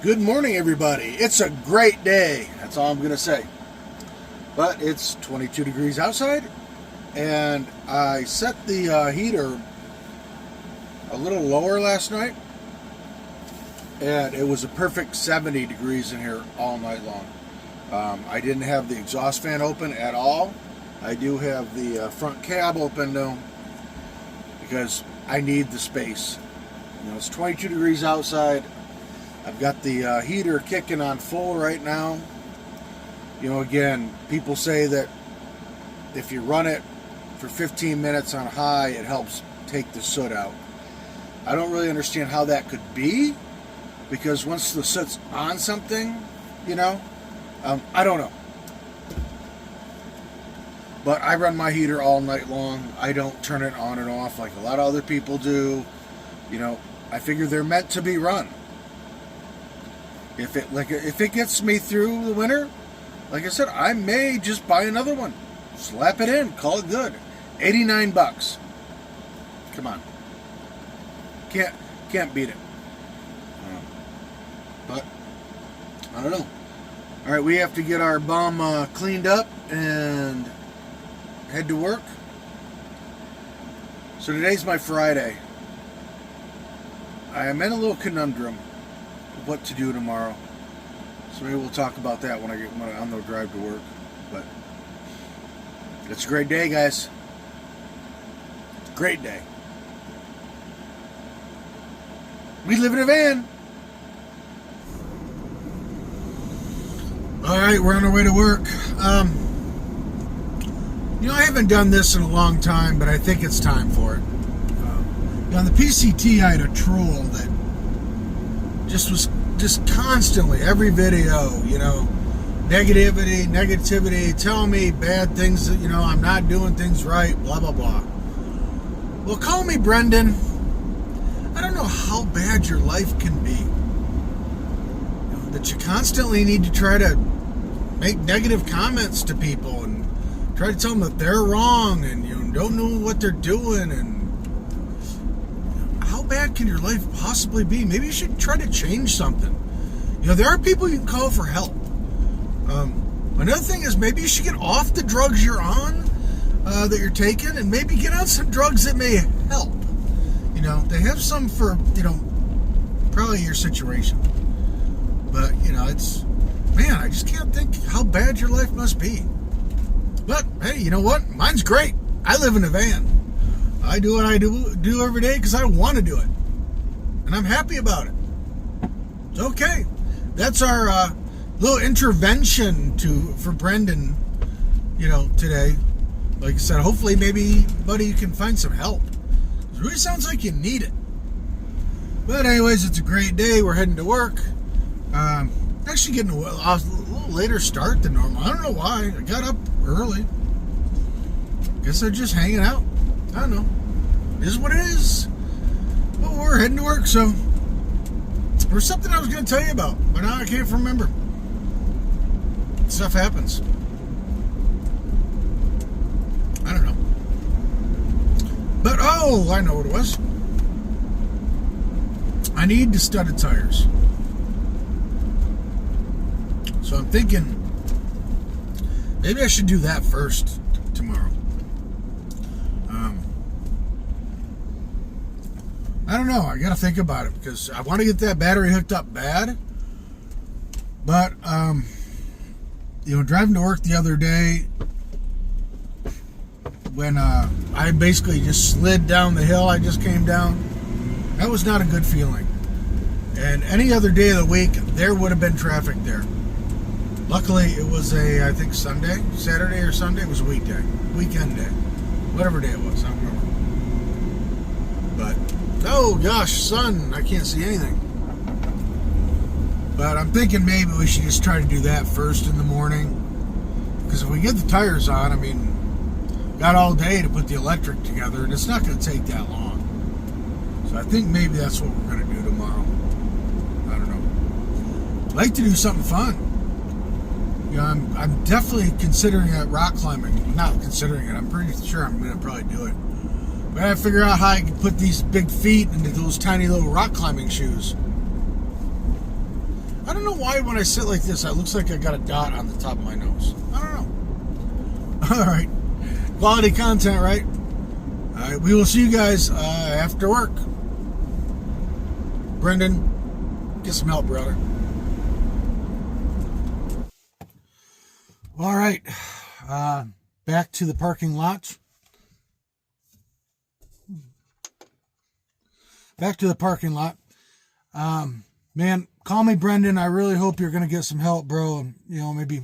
Good morning, everybody. It's a great day. That's all I'm going to say. But it's 22 degrees outside, and I set the heater a little lower last night, and it was a perfect 70 degrees in here all night long. I didn't have the exhaust fan open at all. I do have the front cab open, though, because I need the space. You know, it's 22 degrees outside. I've got the heater kicking on full right now. You know, again, people say that if you run it for 15 minutes on high, it helps take the soot out. I don't really understand how that could be, because once the soot's on something, you know, I don't know. But I run my heater all night long. I don't turn it on and off like a lot of other people do. You know, I figure they're meant to be run. If it gets me through the winter, like I said, I may just buy another one. Slap it in, call it good. $89. Come on. Can't beat it. But I don't know. All right, we have to get our bum cleaned up and head to work. So today's my Friday. I am in a little conundrum of what to do tomorrow. So maybe we'll talk about that when I'm on the drive to work. But it's a great day, guys. Great day. We live in a van. All right, we're on our way to work. You know, I haven't done this in a long time, but I think it's time for it. On the PCT, I had a troll that was constantly, every video, you know, negativity, tell me bad things that, you know, I'm not doing things right, blah, blah, blah. Well, call me Brenden. I don't know how bad your life can be. You know, that you constantly need to try to make negative comments to people and try to tell them that they're wrong and you don't know what they're doing. And how bad can your life possibly be? Maybe you should try to change something. You know, there are people you can call for help. Another thing is maybe you should get off the drugs you're on, that you're taking, and maybe get on some drugs that may help. You know, they have some for, you know, probably your situation. But, you know, man, I just can't think how bad your life must be. But, hey, you know what? Mine's great. I live in a van. I do what I do every day because I want to do it. And I'm happy about it. It's okay. That's our little intervention for Brenden, you know, today. Like I said, hopefully maybe, buddy, you can find some help. It really sounds like you need it. But anyways, it's a great day. We're heading to work. Actually getting a little later start than normal. I don't know why. I got up early. Guess they're just hanging out. I don't know. It is what it is. Well, we're heading to work, so there's something I was going to tell you about, but now I can't remember. Stuff happens. I don't know. But, oh, I know what it was. I need the studded tires. So I'm thinking maybe I should do that first tomorrow. I don't know. I got to think about it because I want to get that battery hooked up bad. But, you know, driving to work the other day when I basically just slid down the hill I just came down, that was not a good feeling. And any other day of the week, there would have been traffic there. Luckily, it was I think Saturday or Sunday. It was a weekend day. Whatever day it was, I don't remember. But, oh gosh, sun, I can't see anything. But I'm thinking maybe we should just try to do that first in the morning. Because if we get the tires on, I mean, got all day to put the electric together, and it's not going to take that long. So I think maybe that's what we're going to do tomorrow. I don't know. I'd like to do something fun. You know, I'm definitely considering rock climbing. Not considering it. I'm pretty sure I'm going to probably do it. But I have to figure out how I can put these big feet into those tiny little rock climbing shoes. I don't know why when I sit like this, it looks like I got a dot on the top of my nose. I don't know. All right. Quality content, right? All right. We will see you guys after work. Brenden, get some help, brother. All right. Back to the parking lot. Back to the parking lot. Man, call me Brenden. I really hope you're going to get some help, bro. And, maybe,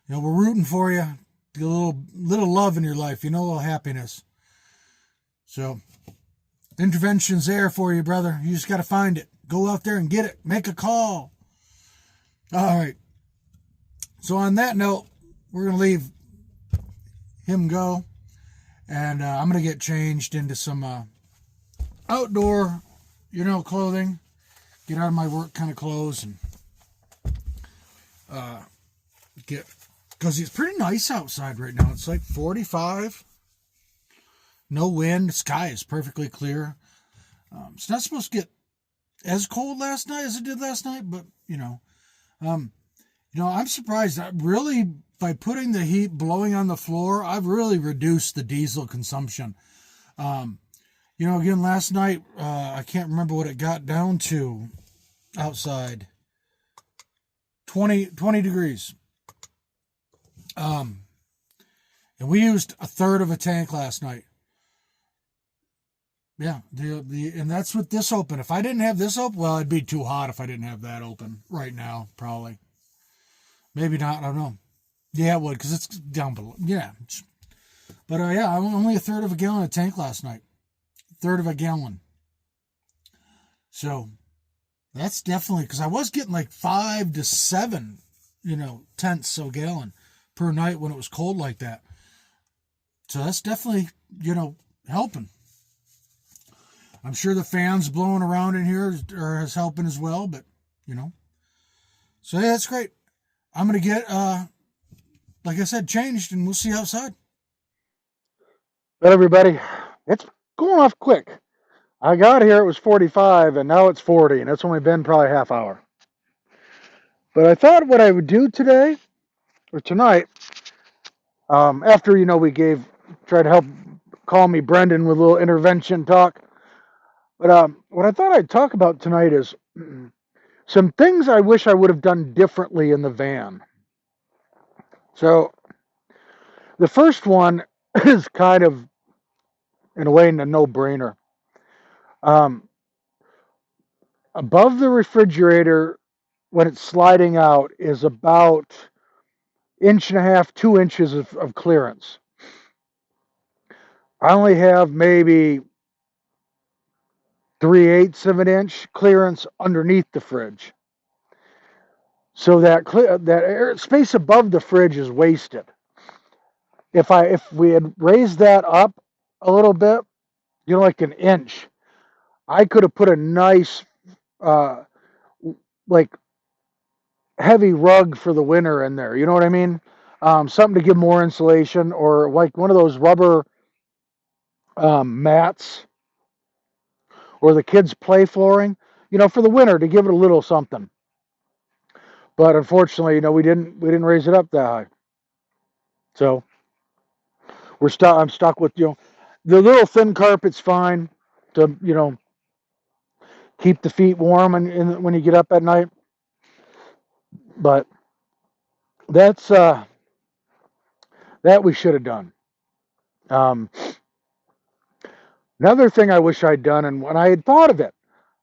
we're rooting for you. Get a little love in your life, a little happiness. So, intervention's there for you, brother. You just got to find it. Go out there and get it. Make a call. All right. So, on that note, we're going to leave him go. And I'm going to get changed into some outdoor, clothing. Get out of my work kind of clothes and because it's pretty nice outside right now. It's like 45. No wind. The sky is perfectly clear. It's not supposed to get as cold last night as it did last night, but I'm surprised. By putting the heat blowing on the floor, I've really reduced the diesel consumption. Again, last night, I can't remember what it got down to outside. 20 degrees. And we used a third of a tank last night. Yeah, and that's with this open. If I didn't have this open, well, it'd be too hot if I didn't have that open right now, probably. Maybe not, I don't know. Yeah, it would, because it's down below. Yeah. But, I only a third of a gallon of tank last night. Third of a gallon. So, that's definitely, because I was getting like 5 to 7, tenths of a gallon per night when it was cold like that. So that's definitely, helping. I'm sure the fans blowing around in here is helping as well, but, So, yeah, that's great. I'm going to get, like I said, changed, and we'll see you outside. Well, everybody, it's going off quick. I got here, it was 45, and now it's 40, and it's only been probably a half hour. But I thought what I would do today, or tonight, after, we tried to help call me Brenden with a little intervention talk. But what I thought I'd talk about tonight is some things I wish I would have done differently in the van. So, the first one is kind of, in a way, a no-brainer. Above the refrigerator, when it's sliding out, is about 1.5 to 2 inches of clearance. I only have maybe 3/8 of an inch clearance underneath the fridge. So that air space above the fridge is wasted. If we had raised that up a little bit, like an inch, I could have put a nice like heavy rug for the winter in there. You know what I mean? Something to give more insulation, or like one of those rubber mats, or the kids' play flooring. For the winter to give it a little something. But unfortunately, we didn't raise it up that high. So we're stuck. I'm stuck with the little thin carpet's fine to keep the feet warm and when you get up at night. But that's that we should have done. Another thing I wish I'd done, and when I had thought of it,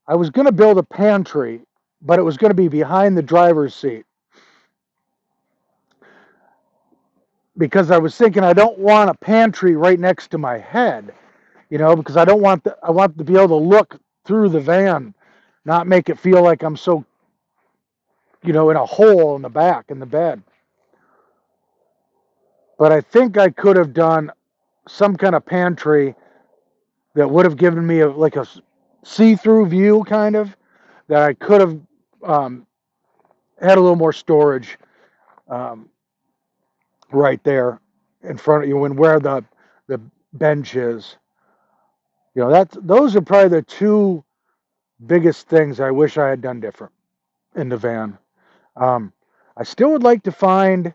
I was going to build a pantry, but it was going to be behind the driver's seat. Because I was thinking I don't want a pantry right next to my head, because I want to be able to look through the van, not make it feel like I'm so, in a hole in the back in the bed. But I think I could have done some kind of pantry that would have given me a see-through view, kind of, that I could have had a little more storage right there in front of you, where the bench is. Those are probably the two biggest things I wish I had done different in the van. I still would like to find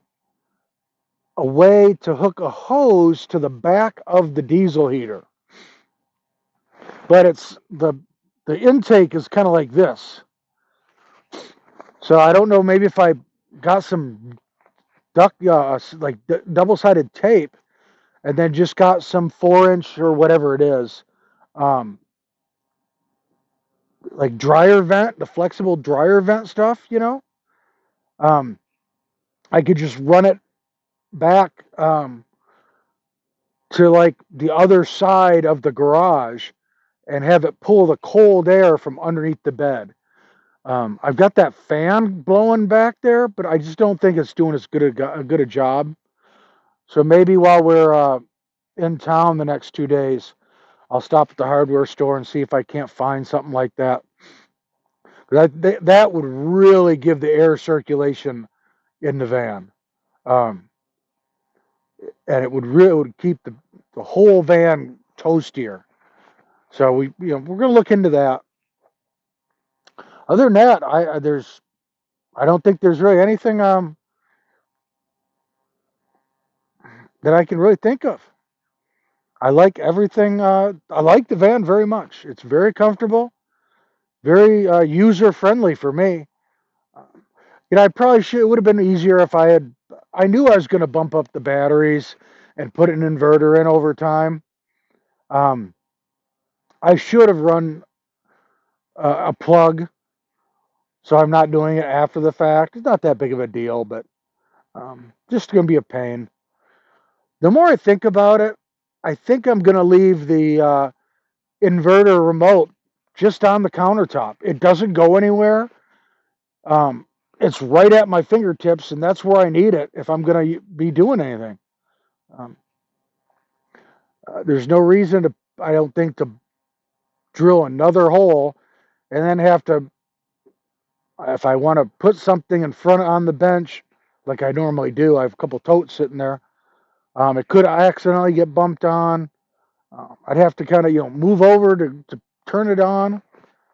a way to hook a hose to the back of the diesel heater, but it's the intake is kind of like this. So I don't know. Maybe if I got some double-sided tape, and then just got some 4-inch or whatever it is, um, like dryer vent, the flexible dryer vent stuff, um, I could just run it back to like the other side of the garage and have it pull the cold air from underneath the bed. I've got that fan blowing back there, but I just don't think it's doing as good a job. So maybe while we're in town the next 2 days, I'll stop at the hardware store and see if I can't find something like that. That would really give the air circulation in the van, um, and it would keep the whole van toastier. So we're going to look into that. Other than that, I don't think there's really anything that I can really think of. I like everything. I like the van very much. It's very comfortable, very user friendly for me. I probably should. It would have been easier if I knew I was going to bump up the batteries and put an inverter in over time. Um, I should have run a plug, so I'm not doing it after the fact. It's not that big of a deal, but just going to be a pain. The more I think about it, I think I'm going to leave the inverter remote just on the countertop. It doesn't go anywhere. Um, it's right at my fingertips, and that's where I need it if I'm going to be doing anything. Um, there's no reason I don't think, to drill another hole and then have to, if I want to put something in front on the bench, like I normally do, I have a couple totes sitting there. It could accidentally get bumped on. I'd have to kind of, move over to turn it on.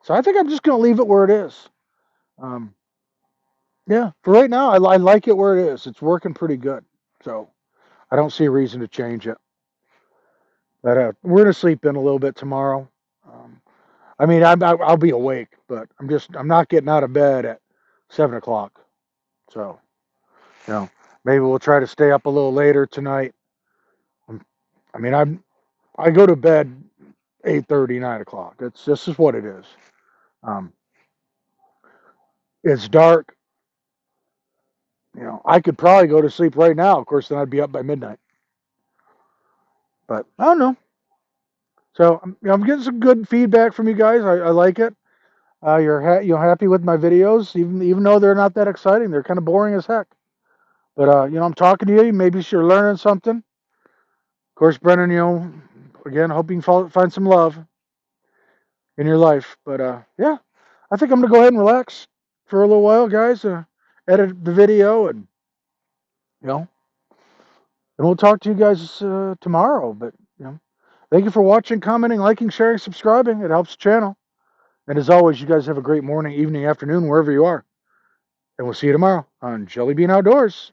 So I think I'm just going to leave it where it is. Yeah, for right now, I like it where it is. It's working pretty good. So I don't see a reason to change it. But we're going to sleep in a little bit tomorrow. Um, I mean, I'll be awake, but I'm not getting out of bed at 7 o'clock. So, maybe we'll try to stay up a little later tonight. I mean, I go to bed 8:30, 9 o'clock. This is what it is. Um, it's dark. I could probably go to sleep right now. Of course, then I'd be up by midnight. But I don't know. So I'm getting some good feedback from you guys. I like it. You're happy with my videos, even though they're not that exciting. They're kind of boring as heck. But I'm talking to you. Maybe you're learning something. Of course, Brendan, again, hoping you find some love in your life. But yeah, I think I'm gonna go ahead and relax for a little while, guys. Edit the video, and and we'll talk to you guys tomorrow. But thank you for watching, commenting, liking, sharing, subscribing. It helps the channel. And as always, you guys have a great morning, evening, afternoon, wherever you are. And we'll see you tomorrow on Jellybean Outdoors.